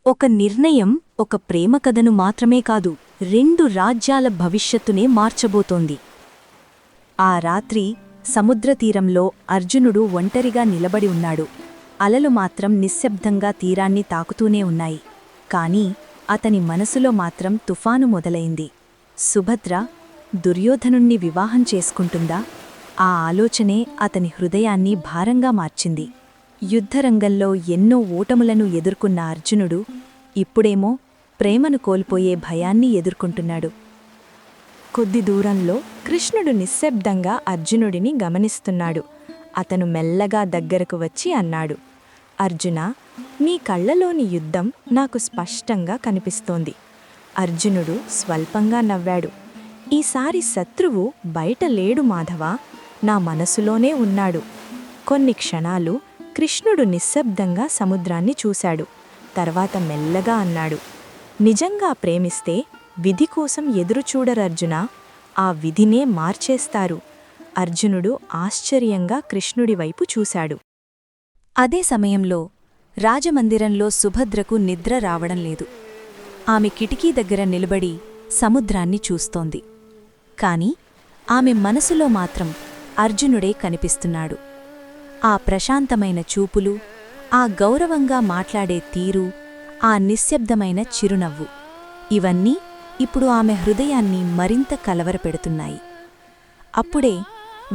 ఒక నిర్ణయం ఒక ప్రేమ కథను మాత్రమే కాదు, 2 రాజ్యాల భవిష్యత్తునే మార్చబోతోంది. ఆ రాత్రి సముద్రతీరంలో అర్జునుడు ఒంటరిగా నిలబడి ఉన్నాడు. అలలు మాత్రం నిశ్శబ్దంగా తీరాన్ని తాకుతూనే ఉన్నాయి. కాని అతని మనసులో మాత్రం తుఫాను మొదలైంది. సుభద్ర దుర్యోధనుణ్ణి వివాహం చేసుకుంటుందా? ఆ ఆలోచనే అతని హృదయాన్ని భారంగా మార్చింది. యుద్ధరంగంలో ఎన్నో ఓటములను ఎదుర్కొన్న అర్జునుడు ఇప్పుడేమో ప్రేమను కోల్పోయే భయాన్ని ఎదుర్కొంటున్నాడు. కొద్ది దూరంలో కృష్ణుడు నిశ్శబ్దంగా అర్జునుడిని గమనిస్తున్నాడు. అతను మెల్లగా దగ్గరకు వచ్చి అన్నాడు, అర్జునా, నీ కళ్ళలోని యుద్ధం నాకు స్పష్టంగా కనిపిస్తోంది. అర్జునుడు స్వల్పంగా నవ్వాడు. ఈసారి శత్రువు బయట లేడు మాధవా, నా మనసులోనే ఉన్నాడు. కొన్ని క్షణాలు కృష్ణుడు నిశ్శబ్దంగా సముద్రాన్ని చూశాడు. తర్వాత మెల్లగా అన్నాడు, నిజంగా ప్రేమిస్తే విధి కోసం ఎదురుచూడరర్జునా, ఆ విధినే మార్చేస్తారు. అర్జునుడు ఆశ్చర్యంగా కృష్ణుడివైపు చూశాడు. అదే సమయంలో రాజమందిరంలో సుభద్రకు నిద్ర రావడం లేదు. ఆమె కిటికీ దగ్గర నిలబడి సముద్రాన్ని చూస్తోంది. కాని ఆమె మనసులో మాత్రం అర్జునుడే కనిపిస్తున్నాడు. ఆ ప్రశాంతమైన చూపులు, ఆ గౌరవంగా మాట్లాడే తీరు, ఆ నిశ్శబ్దమైన చిరునవ్వు, ఇవన్నీ ఇప్పుడు ఆమె హృదయాన్ని మరింత కలవరపెడుతున్నాయి. అప్పుడే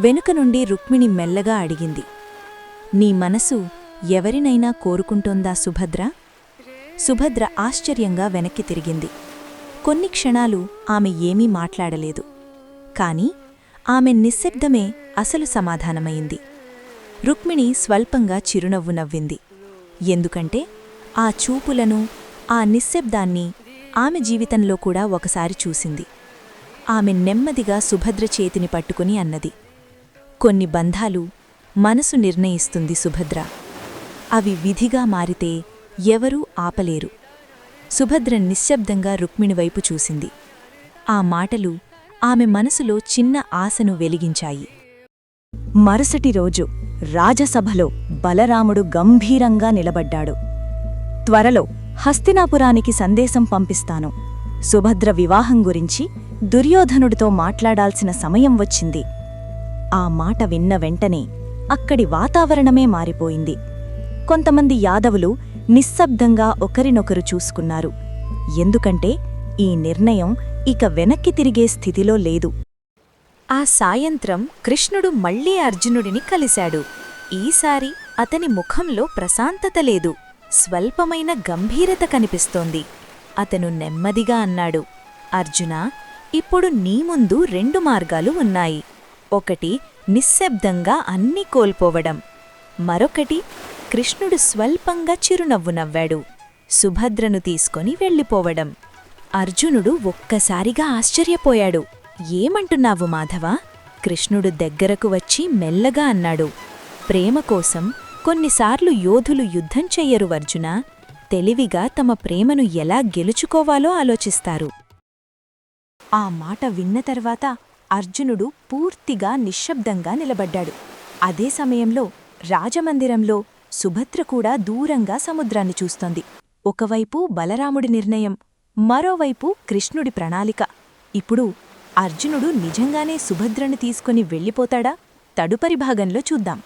వెనుక నుండి రుక్మిణి మెల్లగా అడిగింది, నీ మనసు ఎవరినైనా కోరుకుంటోందా సుభద్ర? సుభద్ర ఆశ్చర్యంగా వెనక్కి తిరిగింది. కొన్ని క్షణాలు ఆమె ఏమీ మాట్లాడలేదు. కాని ఆమె నిశ్శబ్దమే అసలు సమాధానమైంది. రుక్మిణి స్వల్పంగా చిరునవ్వు నవ్వింది. ఎందుకంటే ఆ చూపులను, ఆ నిశ్శబ్దాన్ని ఆమె జీవితంలో కూడా ఒకసారి చూసింది. ఆమె నెమ్మదిగా సుభద్ర చేతిని పట్టుకుని అన్నది, కొన్ని బంధాలు మనసు నిర్ణయిస్తుంది సుభద్ర. అవి విధిగా మారితే ఎవరూ ఆపలేరు. సుభద్ర నిశ్శబ్దంగా రుక్మిణివైపు చూసింది. ఆ మాటలు ఆమె మనసులో చిన్న ఆశను వెలిగించాయి. మరుసటి రోజు రాజసభలో బలరాముడు గంభీరంగా నిలబడ్డాడు. త్వరలో హస్తినాపురానికి సందేశం పంపిస్తాను. సుభద్ర వివాహం గురించి దుర్యోధనుడితో మాట్లాడాల్సిన సమయం వచ్చింది. ఆ మాట విన్న వెంటనే అక్కడి వాతావరణమే మారిపోయింది. కొంతమంది యాదవులు నిశ్శబ్దంగా ఒకరినొకరు చూసుకున్నారు. ఎందుకంటే ఈ నిర్ణయం ఇక వెనక్కి తిరిగే స్థితిలో లేదు. ఆ సాయంత్రం కృష్ణుడు మళ్లీ అర్జునుడిని కలిశాడు. ఈసారి అతని ముఖంలో ప్రశాంతత లేదు, స్వల్పమైన గంభీరత కనిపిస్తోంది. అతను నెమ్మదిగా అన్నాడు, అర్జునా, ఇప్పుడు నీ ముందు 2 మార్గాలు ఉన్నాయి. ఒకటి నిశ్శబ్దంగా అన్నీ కోల్పోవడం, మరొకటి కృష్ణుడు స్వల్పంగా చిరునవ్వు నవ్వాడు, సుభద్రను తీసుకొని వెళ్ళిపోవడం. అర్జునుడు ఒక్కసారిగా ఆశ్చర్యపోయాడు. ఏమంటున్నావు మాధవా? కృష్ణుడు దగ్గరకు వచ్చి మెల్లగా అన్నాడు, ప్రేమ కోసం కొన్నిసార్లు యోధులు యుద్ధం చెయ్యరు అర్జునా, తెలివిగా తమ ప్రేమను ఎలా గెలుచుకోవాలో ఆలోచిస్తారు. ఆ మాట విన్న తర్వాత అర్జునుడు పూర్తిగా నిశ్శబ్దంగా నిలబడ్డాడు. అదే సమయంలో రాజమందిరంలో సుభద్ర కూడా దూరంగా సముద్రాన్ని చూస్తోంది. ఒకవైపు బలరాముడి నిర్ణయం, మరోవైపు కృష్ణుడి ప్రణాళిక. ఇప్పుడు అర్జునుడు నిజంగానే సుభద్రను తీసుకుని వెళ్ళిపోతాడా? తదుపరి భాగంలో చూద్దాం.